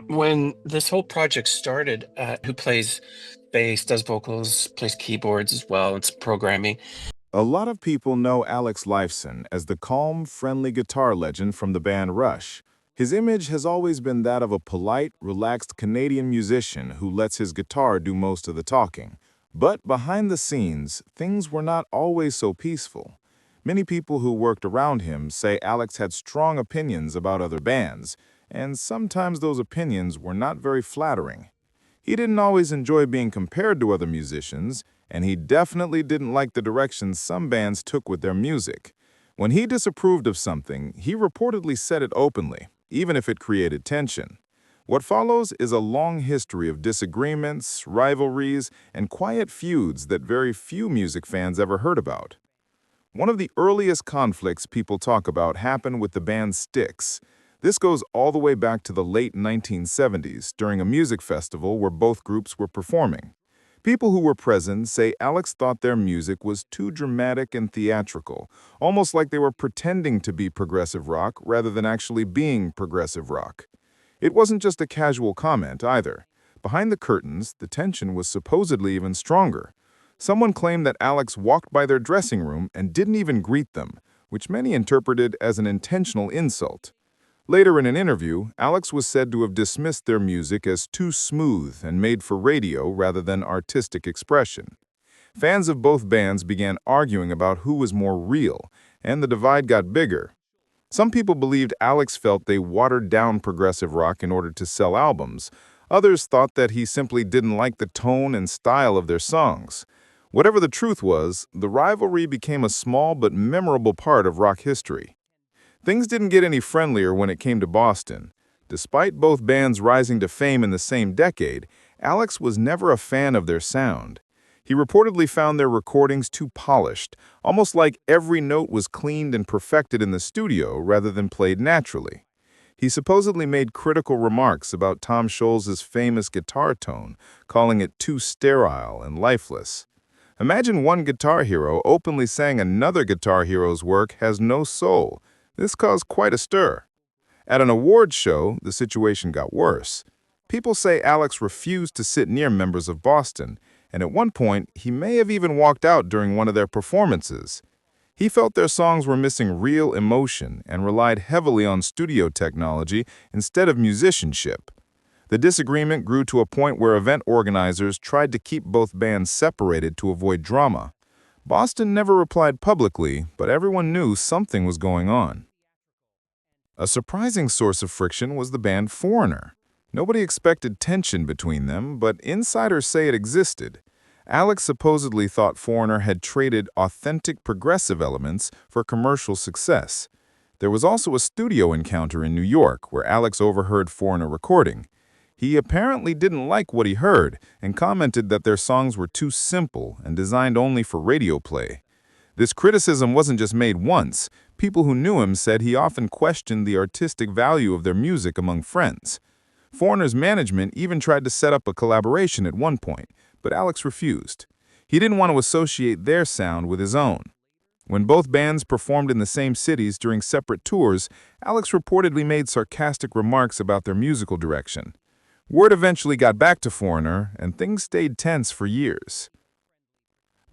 When this whole project started, who plays bass, does vocals, plays keyboards as well, and some programming. A lot of people know Alex Lifeson as the calm, friendly guitar legend from the band Rush. His image has always been that of a polite, relaxed Canadian musician who lets his guitar do most of the talking. But behind the scenes, things were not always so peaceful. Many people who worked around him say Alex had strong opinions about other bands, and sometimes those opinions were not very flattering. He didn't always enjoy being compared to other musicians, and he definitely didn't like the direction some bands took with their music. When he disapproved of something, he reportedly said it openly, even if it created tension. What follows is a long history of disagreements, rivalries, and quiet feuds that very few music fans ever heard about. One of the earliest conflicts people talk about happened with the band Styx. This goes all the way back to the late 1970s during a music festival where both groups were performing. People who were present say Alex thought their music was too dramatic and theatrical, almost like they were pretending to be progressive rock rather than actually being progressive rock. It wasn't just a casual comment either. Behind the curtains, the tension was supposedly even stronger. Someone claimed that Alex walked by their dressing room and didn't even greet them, which many interpreted as an intentional insult. Later in an interview, Alex was said to have dismissed their music as too smooth and made for radio rather than artistic expression. Fans of both bands began arguing about who was more real, and the divide got bigger. Some people believed Alex felt they watered down progressive rock in order to sell albums. Others thought that he simply didn't like the tone and style of their songs. Whatever the truth was, the rivalry became a small but memorable part of rock history. Things didn't get any friendlier when it came to Boston. Despite both bands rising to fame in the same decade, Alex was never a fan of their sound. He reportedly found their recordings too polished, almost like every note was cleaned and perfected in the studio rather than played naturally. He supposedly made critical remarks about Tom Scholz's famous guitar tone, calling it too sterile and lifeless. Imagine one guitar hero openly saying another guitar hero's work has no soul. This caused quite a stir. At an awards show, the situation got worse. People say Alex refused to sit near members of Boston, and at one point, he may have even walked out during one of their performances. He felt their songs were missing real emotion and relied heavily on studio technology instead of musicianship. The disagreement grew to a point where event organizers tried to keep both bands separated to avoid drama. Boston never replied publicly, but everyone knew something was going on. A surprising source of friction was the band Foreigner. Nobody expected tension between them, but insiders say it existed. Alex supposedly thought Foreigner had traded authentic progressive elements for commercial success. There was also a studio encounter in New York where Alex overheard Foreigner recording. He apparently didn't like what he heard and commented that their songs were too simple and designed only for radio play. This criticism wasn't just made once. People who knew him said he often questioned the artistic value of their music among friends. Foreigner's management even tried to set up a collaboration at one point, but Alex refused. He didn't want to associate their sound with his own. When both bands performed in the same cities during separate tours, Alex reportedly made sarcastic remarks about their musical direction. Word eventually got back to Foreigner, and things stayed tense for years.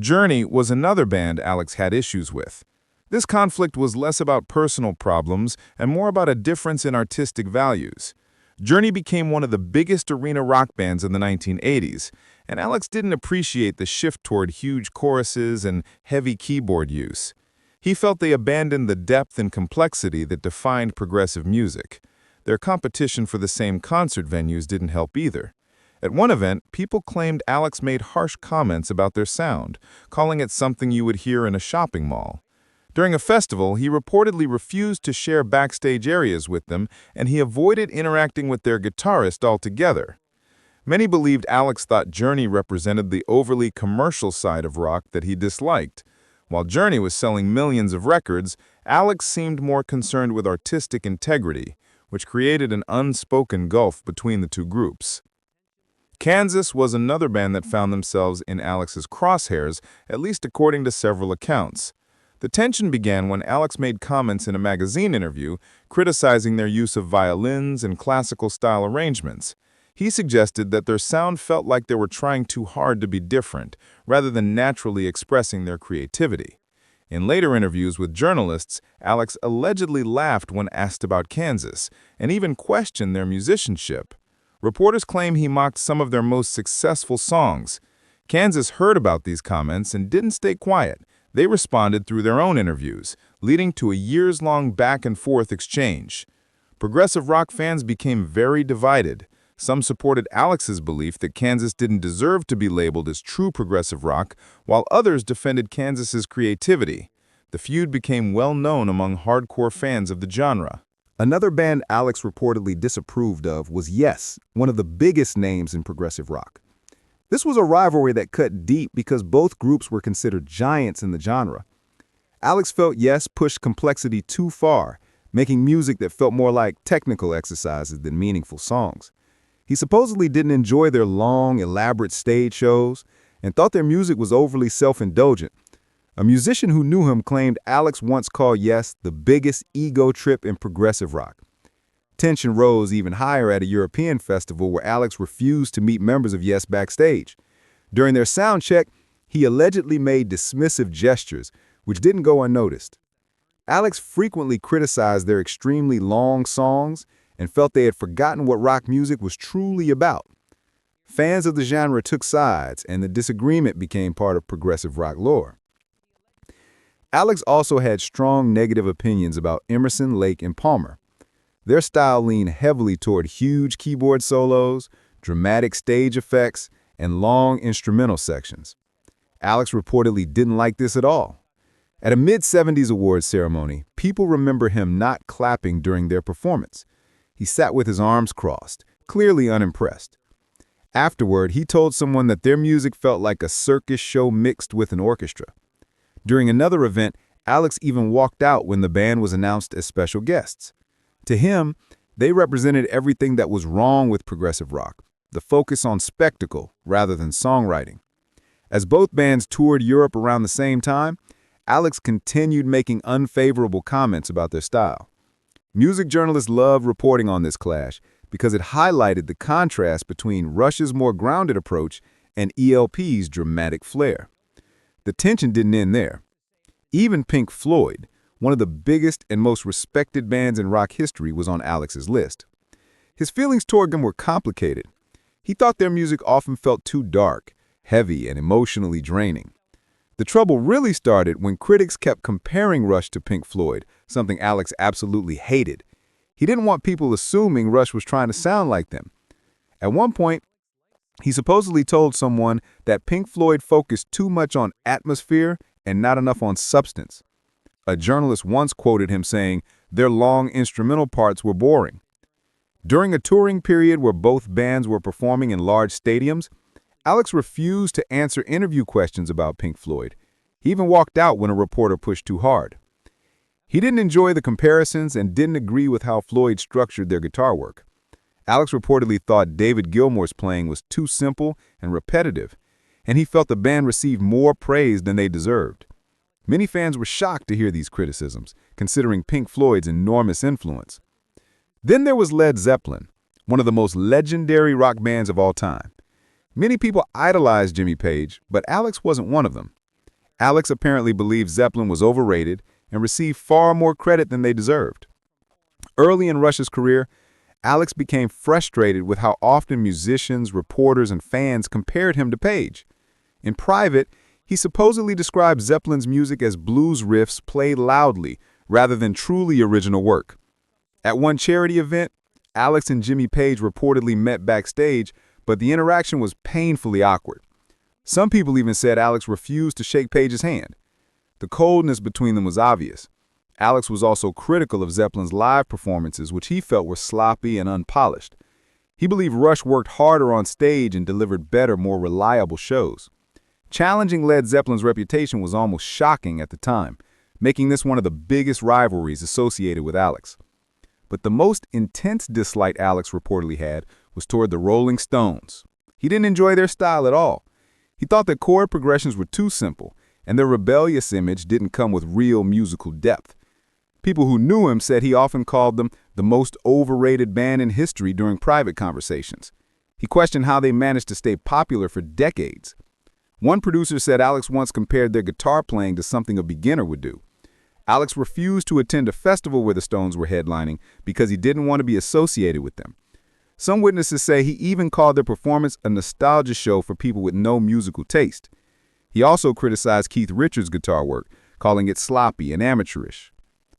Journey was another band Alex had issues with. This conflict was less about personal problems and more about a difference in artistic values. Journey became one of the biggest arena rock bands in the 1980s, and Alex didn't appreciate the shift toward huge choruses and heavy keyboard use. He felt they abandoned the depth and complexity that defined progressive music. Their competition for the same concert venues didn't help either. At one event, people claimed Alex made harsh comments about their sound, calling it something you would hear in a shopping mall. During a festival, he reportedly refused to share backstage areas with them, and he avoided interacting with their guitarist altogether. Many believed Alex thought Journey represented the overly commercial side of rock that he disliked. While Journey was selling millions of records, Alex seemed more concerned with artistic integrity, which created an unspoken gulf between the two groups. Kansas was another band that found themselves in Alex's crosshairs, at least according to several accounts. The tension began when Alex made comments in a magazine interview criticizing their use of violins and classical-style arrangements. He suggested that their sound felt like they were trying too hard to be different, rather than naturally expressing their creativity. In later interviews with journalists, Alex allegedly laughed when asked about Kansas, and even questioned their musicianship. Reporters claim he mocked some of their most successful songs. Kansas heard about these comments and didn't stay quiet. They responded through their own interviews, leading to a years-long back-and-forth exchange. Progressive rock fans became very divided. Some supported Alex's belief that Kansas didn't deserve to be labeled as true progressive rock, while others defended Kansas's creativity. The feud became well-known among hardcore fans of the genre. Another band Alex reportedly disapproved of was Yes, one of the biggest names in progressive rock. This was a rivalry that cut deep because both groups were considered giants in the genre. Alex felt Yes pushed complexity too far, making music that felt more like technical exercises than meaningful songs. He supposedly didn't enjoy their long, elaborate stage shows and thought their music was overly self-indulgent. A musician who knew him claimed Alex once called Yes the biggest ego trip in progressive rock. Tension rose even higher at a European festival where Alex refused to meet members of Yes backstage. During their sound check, he allegedly made dismissive gestures, which didn't go unnoticed. Alex frequently criticized their extremely long songs and felt they had forgotten what rock music was truly about. Fans of the genre took sides, and the disagreement became part of progressive rock lore. Alex also had strong negative opinions about Emerson, Lake, and Palmer. Their style leaned heavily toward huge keyboard solos, dramatic stage effects, and long instrumental sections. Alex reportedly didn't like this at all. At a mid-70s awards ceremony, people remember him not clapping during their performance. He sat with his arms crossed, clearly unimpressed. Afterward, he told someone that their music felt like a circus show mixed with an orchestra. During another event, Alex even walked out when the band was announced as special guests. To him, they represented everything that was wrong with progressive rock, the focus on spectacle rather than songwriting. As both bands toured Europe around the same time, Alex continued making unfavorable comments about their style. Music journalists loved reporting on this clash because it highlighted the contrast between Rush's more grounded approach and ELP's dramatic flair. The tension didn't end there. Even Pink Floyd, one of the biggest and most respected bands in rock history, was on Alex's list. His feelings toward them were complicated. He thought their music often felt too dark, heavy, and emotionally draining. The trouble really started when critics kept comparing Rush to Pink Floyd, something Alex absolutely hated. He didn't want people assuming Rush was trying to sound like them. At one point, he supposedly told someone that Pink Floyd focused too much on atmosphere and not enough on substance. A journalist once quoted him saying their long instrumental parts were boring. During a touring period where both bands were performing in large stadiums, Alex refused to answer interview questions about Pink Floyd. He even walked out when a reporter pushed too hard. He didn't enjoy the comparisons and didn't agree with how Floyd structured their guitar work. Alex reportedly thought David Gilmour's playing was too simple and repetitive, and he felt the band received more praise than they deserved. Many fans were shocked to hear these criticisms, considering Pink Floyd's enormous influence. Then there was Led Zeppelin, one of the most legendary rock bands of all time. Many people idolized Jimmy Page, but Alex wasn't one of them. Alex apparently believed Zeppelin was overrated and received far more credit than they deserved. Early in Rush's career, Alex became frustrated with how often musicians, reporters, and fans compared him to Page. In private, he supposedly described Zeppelin's music as blues riffs played loudly rather than truly original work. At one charity event, Alex and Jimmy Page reportedly met backstage, but the interaction was painfully awkward. Some people even said Alex refused to shake Page's hand. The coldness between them was obvious. Alex was also critical of Zeppelin's live performances, which he felt were sloppy and unpolished. He believed Rush worked harder on stage and delivered better, more reliable shows. Challenging Led Zeppelin's reputation was almost shocking at the time, making this one of the biggest rivalries associated with Alex. But the most intense dislike Alex reportedly had was toward the Rolling Stones. He didn't enjoy their style at all. He thought that chord progressions were too simple, and their rebellious image didn't come with real musical depth. People who knew him said he often called them the most overrated band in history during private conversations. He questioned how they managed to stay popular for decades. One producer said Alex once compared their guitar playing to something a beginner would do. Alex refused to attend a festival where the Stones were headlining because he didn't want to be associated with them. Some witnesses say he even called their performance a nostalgia show for people with no musical taste. He also criticized Keith Richards' guitar work, calling it sloppy and amateurish.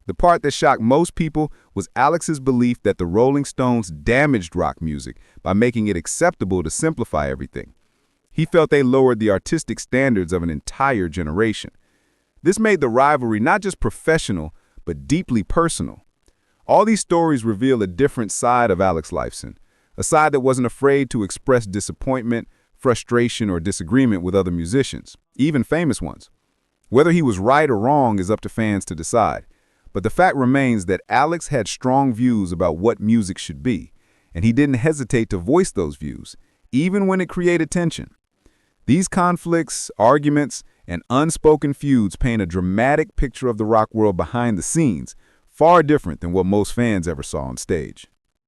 The part that shocked most people was Alex's belief that the Rolling Stones damaged rock music by making it acceptable to simplify everything. He felt they lowered the artistic standards of an entire generation. This made the rivalry not just professional, but deeply personal. All these stories reveal a different side of Alex Lifeson, a side that wasn't afraid to express disappointment, frustration, or disagreement with other musicians, even famous ones. Whether he was right or wrong is up to fans to decide. But the fact remains that Alex had strong views about what music should be, and he didn't hesitate to voice those views, even when it created tension. These conflicts, arguments, and unspoken feuds paint a dramatic picture of the rock world behind the scenes, far different than what most fans ever saw on stage.